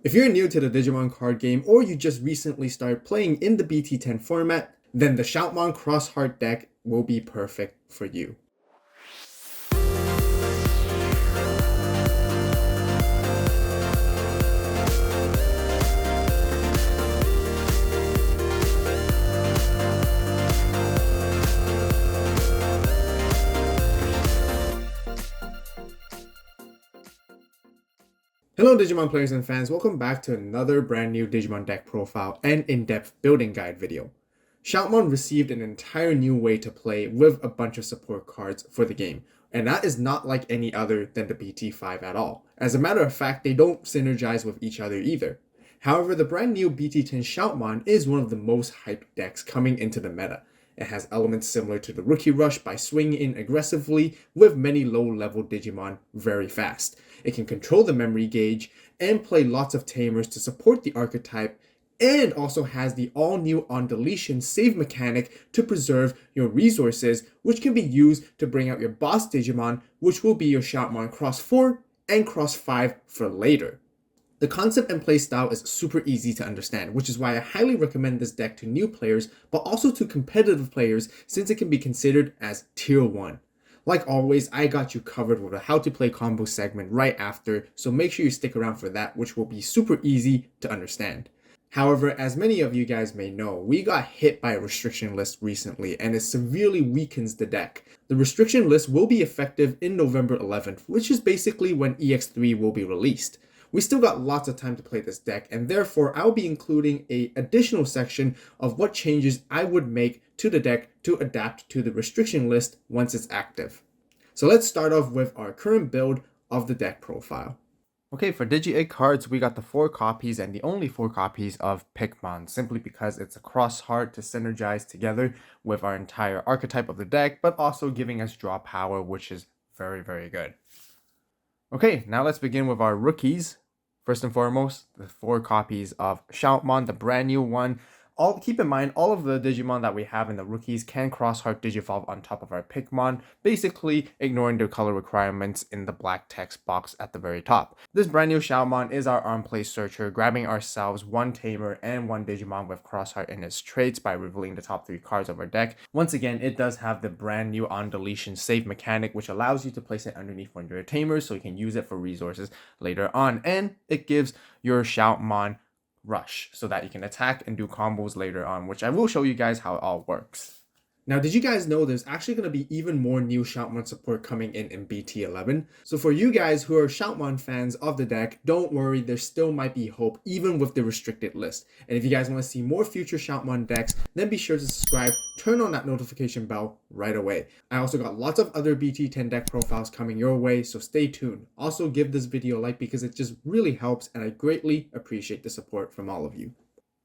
If you're new to the Digimon card game or you just recently started playing in the BT10 format, then the Shoutmon Xros Deck will be perfect for you. Hello Digimon players and fans, welcome back to another brand new Digimon Deck Profile and in-depth building guide video. Shoutmon received an entire new way to play with a bunch of support cards for the game, and that is not like any other than the BT5 at all. As a matter of fact, they don't synergize with each other either. However, the brand new BT10 Shoutmon is one of the most hyped decks coming into the meta. It has elements similar to the Rookie Rush by swinging in aggressively with many low-level Digimon very fast. It can control the memory gauge and play lots of Tamers to support the archetype, and also has the all-new on deletion save mechanic to preserve your resources, which can be used to bring out your boss Digimon, which will be your Shoutmon Xros 4 and Xros 5 for later. The concept and playstyle is super easy to understand, which is why I highly recommend this deck to new players, but also to competitive players since it can be considered as tier 1. Like always, I got you covered with a how to play combo segment right after, so make sure you stick around for that, which will be super easy to understand. However, as many of you guys may know, we got hit by a restriction list recently and it severely weakens the deck. The restriction list will be effective in November 11th, which is basically when EX03 will be released. We still got lots of time to play this deck, and therefore I'll be including an additional section of what changes I would make to the deck to adapt to the restriction list once it's active. So let's start off with our current build of the deck profile. Okay, for Digi-Egg cards, we got the 4 copies and the only 4 copies of Pikmon, simply because it's a cross-heart to synergize together with our entire archetype of the deck, but also giving us draw power, which is very, very good. Okay, now let's begin with our rookies. First and foremost, the 4 copies of Shoutmon, the brand new one. Keep in mind, all of the Digimon that we have in the rookies can cross-heart Digivolve on top of our Pikmon, basically ignoring the color requirements in the black text box at the very top. This brand new Shoutmon is our on-play searcher, grabbing ourselves 1 Tamer and 1 Digimon with cross-heart in its traits by revealing the top 3 cards of our deck. Once again, it does have the brand new on-deletion save mechanic, which allows you to place it underneath one of your Tamers so you can use it for resources later on, and it gives your Shoutmon rush so that you can attack and do combos later on, which I will show you guys how it all works. Now, did you guys know there's actually going to be even more new Shoutmon support coming in BT11? So for you guys who are Shoutmon fans of the deck, don't worry, there still might be hope even with the restricted list. And if you guys want to see more future Shoutmon decks, then be sure to subscribe, turn on that notification bell right away. I also got lots of other BT10 deck profiles coming your way, so stay tuned. Also give this video a like because it just really helps and I greatly appreciate the support from all of you.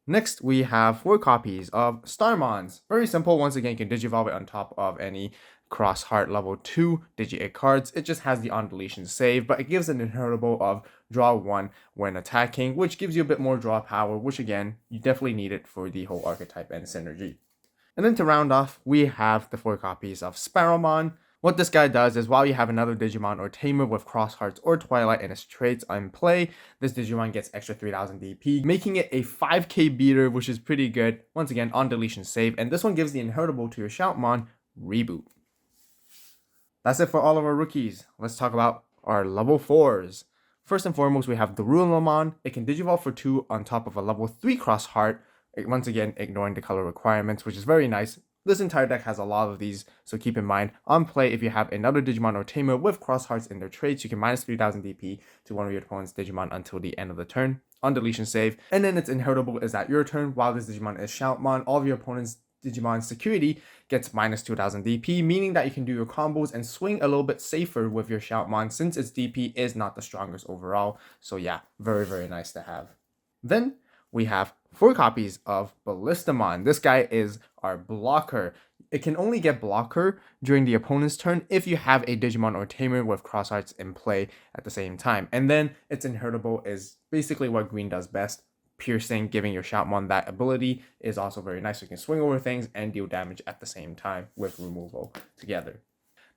Next, we have 4 copies of Starmons. Very simple. Once again, you can Digivolve it on top of any Cross-Heart level 2 Digi-Egg cards. It just has the on-deletion save, but it gives an inheritable of draw 1 when attacking, which gives you a bit more draw power, which again, you definitely need it for the whole archetype and synergy. And then to round off, we have the 4 copies of Sparrowmon. What this guy does is while you have another Digimon or Tamer with Cross Hearts or Twilight in its traits in play, this Digimon gets extra 3000 DP, making it a 5k beater, which is pretty good. Once again, on deletion save, and this one gives the inheritable to your Shoutmon Reboot. That's it for all of our rookies. Let's talk about our level 4s. First and foremost, we have the Rulamon. It can Digivolve for 2 on top of a level 3 Cross Heart, once again ignoring the color requirements, which is very nice. This entire deck has a lot of these, so keep in mind, on play, if you have another Digimon or Tamer with Cross Hearts in their traits, you can minus 3000 DP to one of your opponent's Digimon until the end of the turn, on deletion save, and then its inheritable is at your turn. While this Digimon is Shoutmon, all of your opponent's Digimon security gets minus 2000 DP, meaning that you can do your combos and swing a little bit safer with your Shoutmon since its DP is not the strongest overall, so yeah, very, very nice to have. Then, we have 4 copies of Ballistamon. This guy is our blocker. It can only get blocker during the opponent's turn if you have a Digimon or Tamer with Cross Hearts in play at the same time. And then its inheritable is basically what green does best. Piercing, giving your Shoutmon that ability is also very nice. You can swing over things and deal damage at the same time with removal together.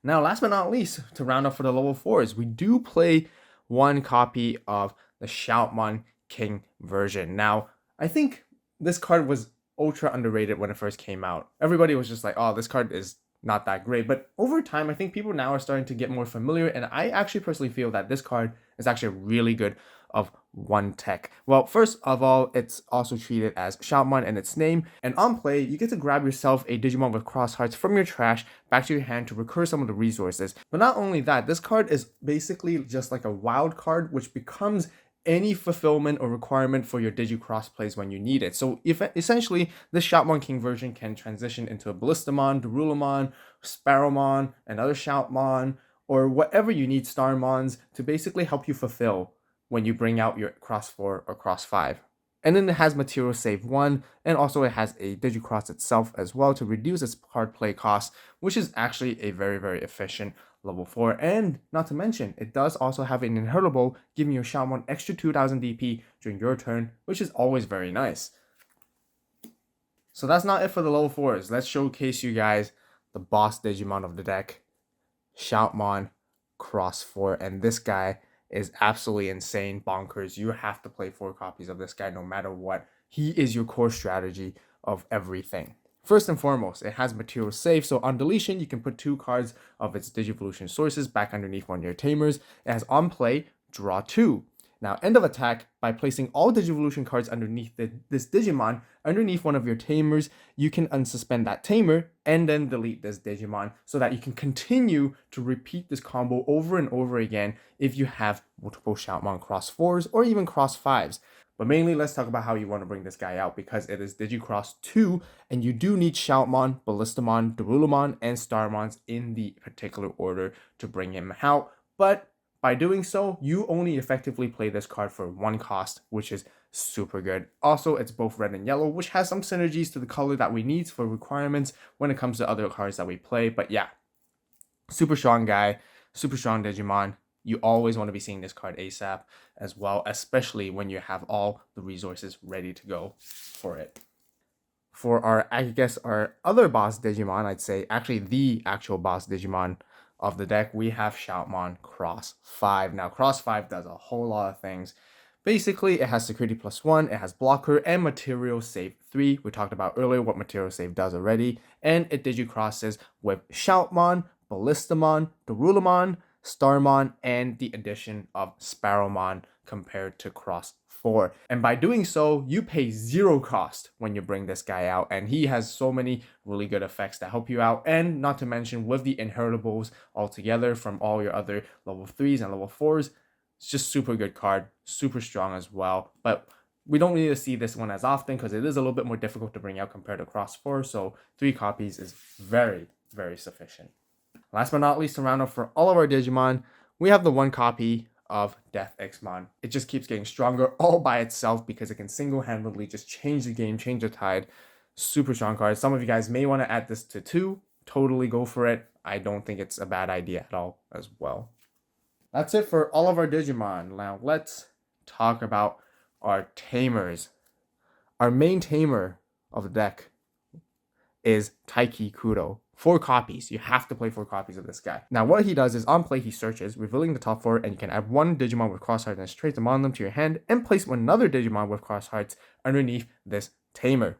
Now, last but not least, to round up for the level 4s, we do play 1 copy of the Shoutmon King version. Now, I think this card was ultra underrated when it first came out. Everybody was just like, oh, this card is not that great. But over time, I think people now are starting to get more familiar, and I actually personally feel that this card is actually really good of one tech. Well, first of all, it's also treated as Shoutmon in its name, and on play, you get to grab yourself a Digimon with cross hearts from your trash back to your hand to recur some of the resources. But not only that, this card is basically just like a wild card, which becomes any fulfillment or requirement for your Digi-Cross plays when you need it. So if essentially this Shoutmon King version can transition into a Ballistamon, Darulamon, Sparrowmon, another Shoutmon, or whatever you need Starmons to basically help you fulfill when you bring out your Cross 4 or Cross 5. And then it has Material Save 1, and also it has a Digi-Cross itself as well to reduce its card play cost, which is actually a very, very efficient level 4. And not to mention, it does also have an inheritable, giving your Shoutmon extra 2000 DP during your turn, which is always very nice. So that's not it for the level 4s. Let's showcase you guys the boss Digimon of the deck, Shoutmon Xros 4, and this guy is absolutely insane, bonkers. You have to play 4 copies of this guy no matter what. He is your core strategy of everything. First and foremost, it has Material Save, so on deletion, you can put 2 cards of its Digivolution sources back underneath one of your Tamers. It has on play, draw 2. Now, end of attack, by placing all Digivolution cards underneath this Digimon, underneath one of your Tamers, you can unsuspend that Tamer and then delete this Digimon so that you can continue to repeat this combo over and over again if you have multiple Shoutmon Xros 4s or even Xros 5s. But mainly, let's talk about how you want to bring this guy out, because it is Digi-Cross 2, and you do need Shoutmon, Ballistamon, Darulamon, and Starmons in the particular order to bring him out. But by doing so, you only effectively play this card for 1 cost, which is super good. Also, it's both red and yellow, which has some synergies to the color that we need for requirements when it comes to other cards that we play. But yeah, super strong guy, super strong Digimon. You always want to be seeing this card ASAP as well, especially when you have all the resources ready to go for it. For our other boss Digimon, I'd say actually the actual boss Digimon of the deck, we have Shoutmon Xros 5. Now, Xros 5 does a whole lot of things. Basically, it has Security +1, it has Blocker, and Material Save 3. We talked about earlier what Material Save does already. And it Digi-Crosses with Shoutmon, Ballistamon, Darulamon, Starmon, and the addition of Sparrowmon compared to Xros 4. And by doing so, you pay 0 cost when you bring this guy out, and he has so many really good effects that help you out, and not to mention with the inheritables altogether from all your other level 3s and level 4s, it's just super good card, super strong as well. But we don't need to see this one as often because it is a little bit more difficult to bring out compared to Xros 4, so 3 copies is very, very sufficient. Last but not least, to round up for all of our Digimon, we have the 1 copy of Death Xmon. It just keeps getting stronger all by itself because it can single-handedly just change the game, change the tide. Super strong card. Some of you guys may want to add this to 2. Totally go for it. I don't think it's a bad idea at all as well. That's it for all of our Digimon. Now let's talk about our Tamers. Our main Tamer of the deck is Taiki Kudo. 4 copies. You have to play 4 copies of this guy. Now, what he does is on play, he searches, revealing the top 4, and you can add 1 Digimon with cross hearts and traits among them to your hand, and place another Digimon with cross hearts underneath this Tamer.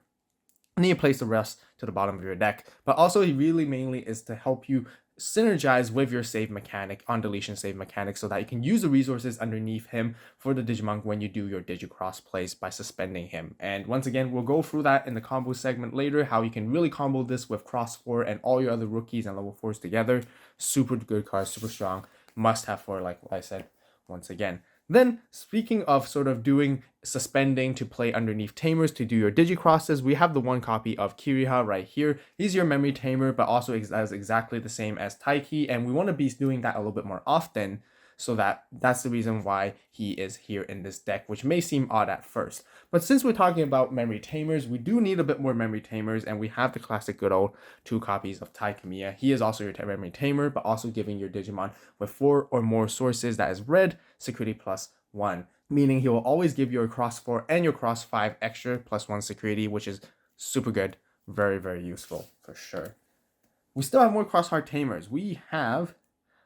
And then you place the rest to the bottom of your deck. But also, he really mainly is to help you synergize with your save mechanic, on deletion save mechanic, so that you can use the resources underneath him for the Digimon when you do your Digi-Cross plays by suspending him. And once again, we'll go through that in the combo segment later, how you can really combo this with Xros 4 and all your other rookies and level 4s together. Super good card, super strong, must have for, like I said once again. Then, speaking of sort of doing suspending to play underneath Tamers to do your Digi-Crosses, we have the 1 copy of Kiriha right here. He's your memory Tamer, but also does exactly the same as Taiki, and we want to be doing that a little bit more often, so that's the reason why he is here in this deck, which may seem odd at first. But since we're talking about memory Tamers, we do need a bit more memory Tamers, and we have the classic good old 2 copies of Taikamiya. He is also your memory Tamer, but also giving your Digimon with 4 or more sources that is red, security +1. Meaning he will always give your Xros 4 and your Xros 5 extra +1 security, which is super good. Very, very useful for sure. We still have more Xros Heart Tamers. We have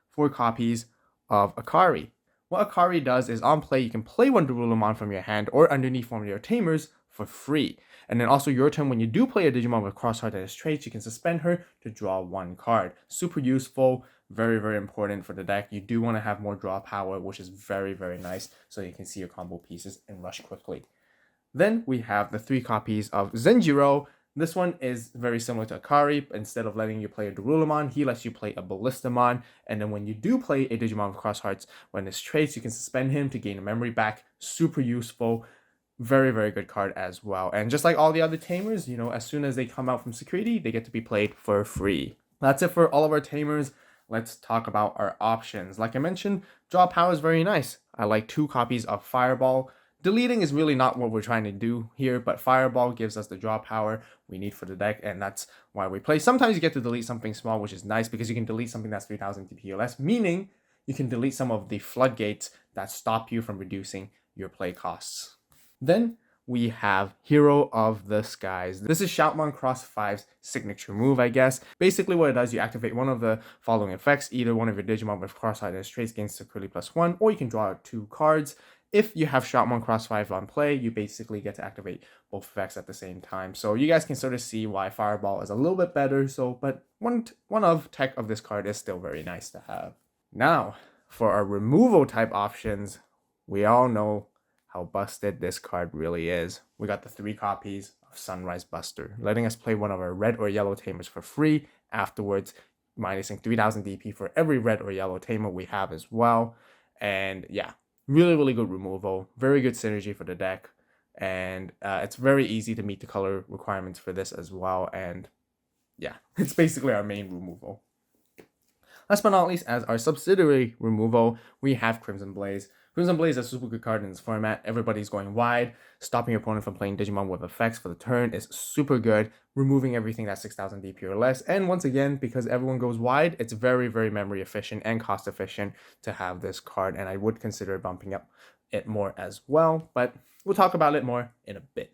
4 copies of Akari. What Akari does is on play, you can play one Darulamon from your hand or underneath one of your Tamers for free. And then also your turn, when you do play a Digimon with Crossheart that is traits, you can suspend her to draw one card. Super useful, very, very important for the deck. You do want to have more draw power, which is very, very nice, so you can see your combo pieces and rush quickly. Then we have the 3 copies of Zenjiro. This one is very similar to Akari. Instead of letting you play a Darulamon, he lets you play a Ballistamon. And then when you do play a Digimon with Cross Hearts, when it's traits, you can suspend him to gain a memory back. Super useful. Very, very good card as well. And just like all the other Tamers, you know, as soon as they come out from security, they get to be played for free. That's it for all of our Tamers. Let's talk about our options. Like I mentioned, draw power is very nice. I like 2 copies of Fireball. Deleting is really not what we're trying to do here, but Fireball gives us the draw power we need for the deck, and that's why we play. Sometimes you get to delete something small, which is nice because you can delete something that's 3000 DP or less, meaning you can delete some of the floodgates that stop you from reducing your play costs. Then we have Hero of the Skies. This is Shoutmon Cross 5's signature move, I guess. Basically what it does, you activate one of the following effects. Either one of your Digimon with Crossheart as traits gains security +1, or you can draw 2 cards. If you have Shoutmon Cross 5 on play, you basically get to activate both effects at the same time. So you guys can sort of see why Fireball is a little bit better. But one of tech of this card is still very nice to have. Now, for our removal type options, we all know how busted this card really is. We got the 3 copies of Sunrise Buster, letting us play one of our red or yellow Tamers for free. Afterwards, minusing 3000 DP for every red or yellow Tamer we have as well. And yeah, really, really good removal. Very good synergy for the deck. And it's very easy to meet the color requirements for this as well. And yeah, it's basically our main removal. Last but not least, as our subsidiary removal, we have Crimson Blaze. Crimson Blaze is a super good card in this format. Everybody's going wide. Stopping your opponent from playing Digimon with effects for the turn is super good. Removing everything that's 6000 DP or less. And once again, because everyone goes wide, it's very, very memory efficient and cost efficient to have this card. And I would consider bumping up it more as well. But we'll talk about it more in a bit.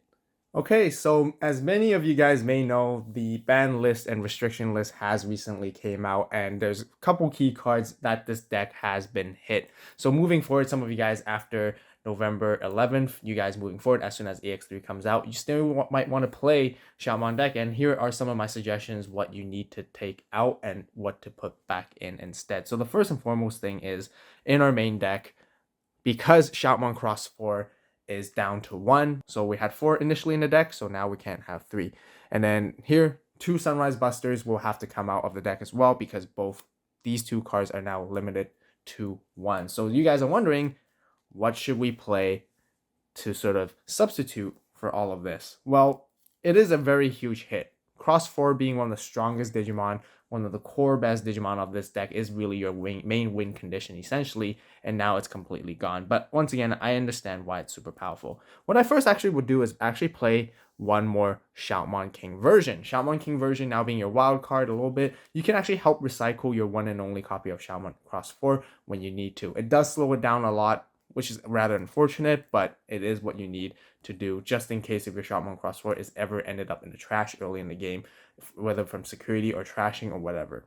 Okay, so as many of you guys may know, the ban list and restriction list has recently came out, and there's a couple key cards that this deck has been hit. So moving forward, some of you guys after November 11th, you guys moving forward, as soon as EX03 comes out, you still might want to play Shoutmon Deck, and here are some of my suggestions what you need to take out and what to put back in instead. So the first and foremost thing is, in our main deck, because Shoutmon Cross 4 is down to 1. So we had 4 initially in the deck, so now we can't have 3. And then here, 2 Sunrise Busters will have to come out of the deck as well, because both these 2 cards are now limited to 1. So you guys are wondering, what should we play to sort of substitute for all of this? Well, it is a very huge hit. Cross 4 being one of the strongest Digimon, one of the core best Digimon of this deck, is really your main win condition essentially, and now it's completely gone. But once again, I understand why it's super powerful. What I first actually would do is actually play one more Shoutmon King version. Shoutmon King version now being your wild card a little bit, you can actually help recycle your one and only copy of Shoutmon Cross 4 when you need to. It does slow it down a lot, which is rather unfortunate, but it is what you need to do just in case if your Shoutmon Cross 4 is ever ended up in the trash early in the game, whether from security or trashing or whatever.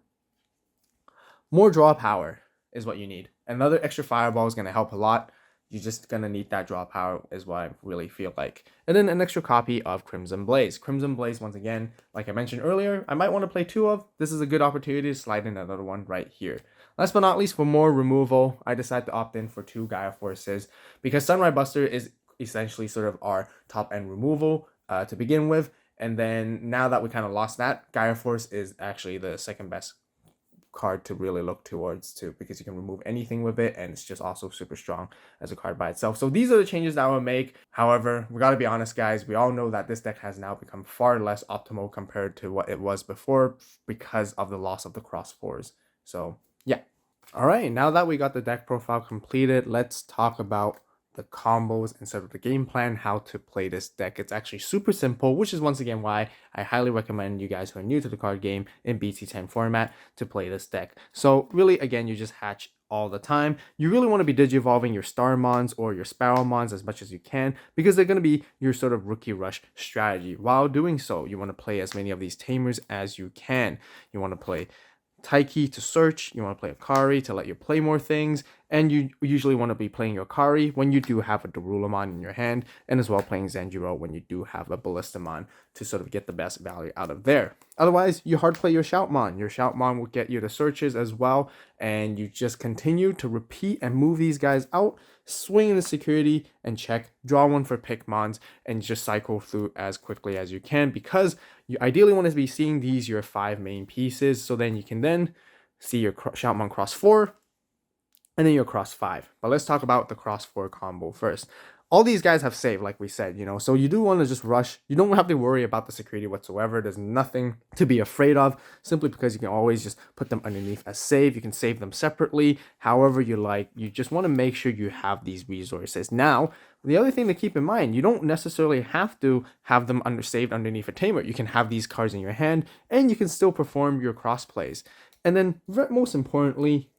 More draw power is what you need. Another extra Fireball is going to help a lot. You're just going to need that draw power is what I really feel like. And then an extra copy of Crimson Blaze. Crimson Blaze, once again, like I mentioned earlier, I might want to play 2 of. This is a good opportunity to slide in another one right here. Last but not least, for more removal, I decided to opt in for 2 Gaia Forces, because Sunrise Buster is essentially sort of our top end removal to begin with. And then now that we kind of lost that, Gaia Force is actually the second best card to really look towards too, because you can remove anything with it, and it's just also super strong as a card by itself. So these are the changes that I will make. However, we got to be honest, guys, we all know that this deck has now become far less optimal compared to what it was before because of the loss of the Cross 4s. So yeah. All right, now that we got the deck profile completed, let's talk about the combos instead of the game plan, how to play this deck. It's actually super simple, which is once again why I highly recommend you guys who are new to the card game in BT10 format to play this deck. So really, again, you just hatch all the time. You really want to be Digivolving your Starmons or your Sparrowmons as much as you can, because they're going to be your sort of rookie rush strategy. While doing so, you want to play as many of these Tamers as you can. You want to play Taiki to search, you want to play Akari to let you play more things, And you usually want to be playing your Kari when you do have a Darulamon in your hand, and as well playing Zenjiro when you do have a Ballistamon to sort of get the best value out of there. Otherwise, you hard play your Shoutmon. Your Shoutmon will get you the searches as well, and you just continue to repeat and move these guys out, swing in the security and check, draw one for Pikmons, and just cycle through as quickly as you can, because you ideally want to be seeing these your 5 main pieces, so then you can then see your Shoutmon cross 4 and then your cross 5. But let's talk about the cross 4 combo first. All these guys have save, like we said, so you do want to just rush. You don't have to worry about the security whatsoever. There's nothing to be afraid of, simply because you can always just put them underneath as save. You can save them separately, however you like. You just want to make sure you have these resources. Now, the other thing to keep in mind, you don't necessarily have to have them saved underneath a Tamer. You can have these cards in your hand, and you can still perform your cross plays. And then, most importantly,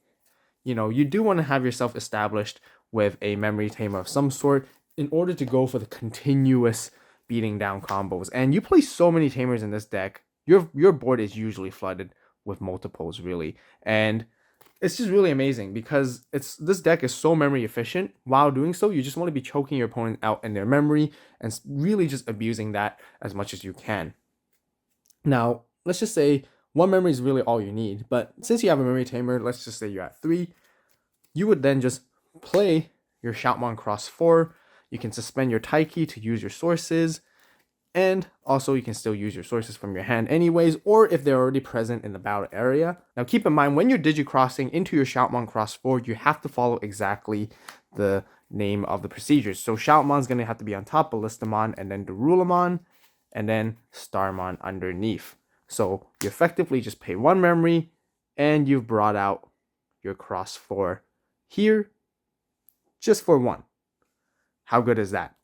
you do want to have yourself established with a memory Tamer of some sort in order to go for the continuous beating down combos. And you play so many Tamers in this deck, your board is usually flooded with multiples, really. And it's just really amazing because this deck is so memory efficient. While doing so, you just want to be choking your opponent out in their memory and really just abusing that as much as you can. Now, let's just say 1 memory is really all you need, but since you have a memory Tamer, let's just say you're at 3, you would then just play your Shoutmon cross 4. You can suspend your Taiki to use your sources, and also you can still use your sources from your hand anyways, or if they're already present in the battle area. Now keep in mind, when you're digicrossing into your Shoutmon cross 4, you have to follow exactly the name of the procedures. So Shoutmon's going to have to be on top, Ballistamon, and then Darulamon, and then Starmon underneath. So you effectively just pay 1 memory, and you've brought out your cross 4 here, just for 1. How good is that?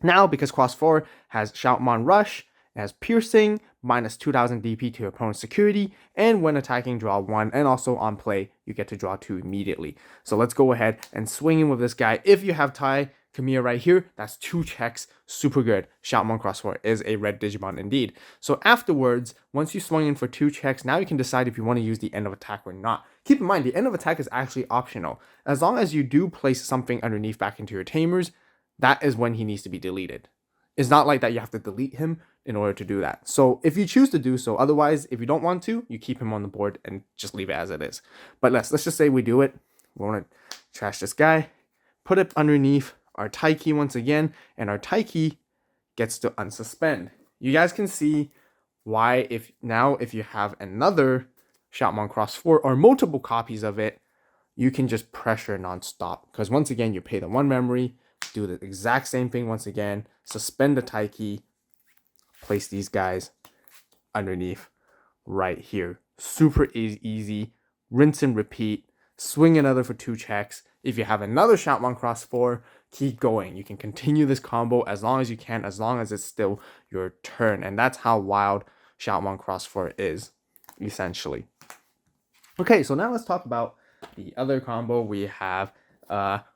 Now, because cross 4 has Shoutmon Rush, it has Piercing, minus 2000 DP to your opponent's security, and when attacking, draw 1, and also on play, you get to draw 2 immediately. So let's go ahead and swing in with this guy. If you have Tai Kamiya right here, that's 2 checks, super good. Shoutmon cross 4 is a red Digimon indeed. So afterwards, once you swung in for 2 checks, now you can decide if you want to use the end of attack or not. Keep in mind, the end of attack is actually optional. As long as you do place something underneath back into your Tamers, that is when he needs to be deleted. It's not like that you have to delete him in order to do that. So if you choose to do so, otherwise, if you don't want to, you keep him on the board and just leave it as it is. But let's just say we do it. We want to trash this guy, put it underneath our Taiki once again, and our Taiki gets to unsuspend. You guys can see why if you have another Shoutmon cross 4 or multiple copies of it, you can just pressure non-stop. Because once again, you pay the 1 memory, do the exact same thing once again, suspend the Taiki, place these guys underneath right here. Super easy, rinse and repeat, swing another for 2 checks. If you have another Shoutmon cross 4, keep going. You can continue this combo as long as you can, as long as it's still your turn. And that's how wild Shoutmon cross 4 is, essentially. Okay, so now let's talk about the other combo. We have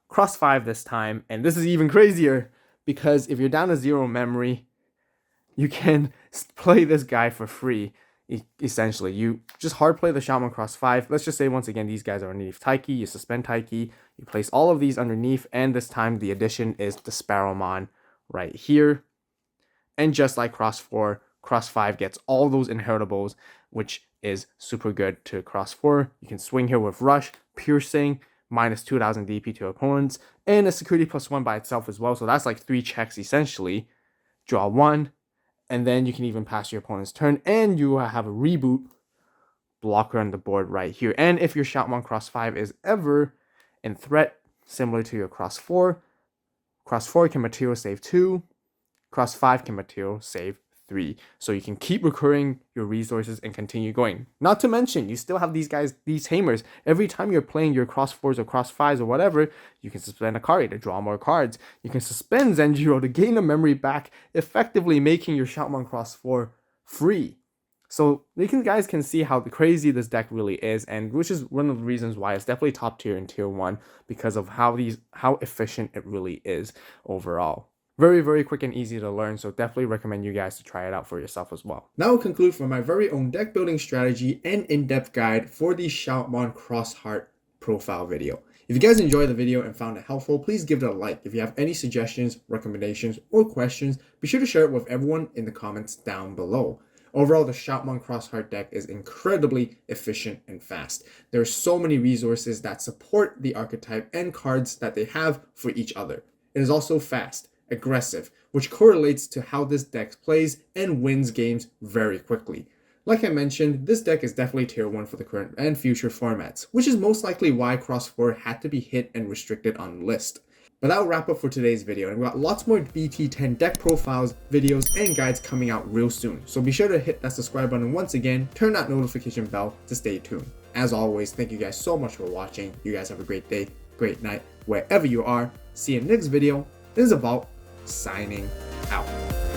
cross 5 this time, and this is even crazier because if you're down to 0 memory, you can play this guy for free. Essentially, you just hard play the Shoutmon cross 5. Let's just say once again these guys are underneath Taiki. You suspend Taiki, you place all of these underneath, and this time the addition is the Sparrowmon right here. And just like cross 4, cross 5 gets all those inheritables, which is super good to cross 4. You can swing here with Rush, Piercing, minus 2000 DP to opponents, and a security +1 by itself as well. So that's like 3 checks essentially. Draw 1, and then you can even pass your opponent's turn, and you have a reboot blocker on the board right here. And if your Shoutmon cross 5 is ever in threat, similar to your cross 4 can material save 2, cross 5 can material save 3. So you can keep recurring your resources and continue going. Not to mention, you still have these guys, these Tamers. Every time you're playing your cross 4s or cross 5s or whatever, you can suspend Akari to draw more cards. You can suspend Zenjiro to gain the memory back, effectively making your Shoutmon cross 4 free. So you guys can see how crazy this deck really is, and which is one of the reasons why it's definitely top tier in tier 1 because of how efficient it really is overall. Very, very quick and easy to learn, so definitely recommend you guys to try it out for yourself as well. Now we'll conclude for my very own deck building strategy and in-depth guide for the Shoutmon Crossheart profile video. If you guys enjoyed the video and found it helpful, please give it a like. If you have any suggestions, recommendations, or questions, be sure to share it with everyone in the comments down below. Overall, the Shoutmon Xros Deck is incredibly efficient and fast. There are so many resources that support the archetype and cards that they have for each other. It is also fast, aggressive, which correlates to how this deck plays and wins games very quickly. Like I mentioned, this deck is definitely tier 1 for the current and future formats, which is most likely why Cross 4 had to be hit and restricted on the list. But that will wrap up for today's video, and we've got lots more BT10 deck profiles, videos, and guides coming out real soon. So be sure to hit that subscribe button once again, turn that notification bell to stay tuned. As always, thank you guys so much for watching. You guys have a great day, great night, wherever you are. See you in the next video. This is Avault, signing out.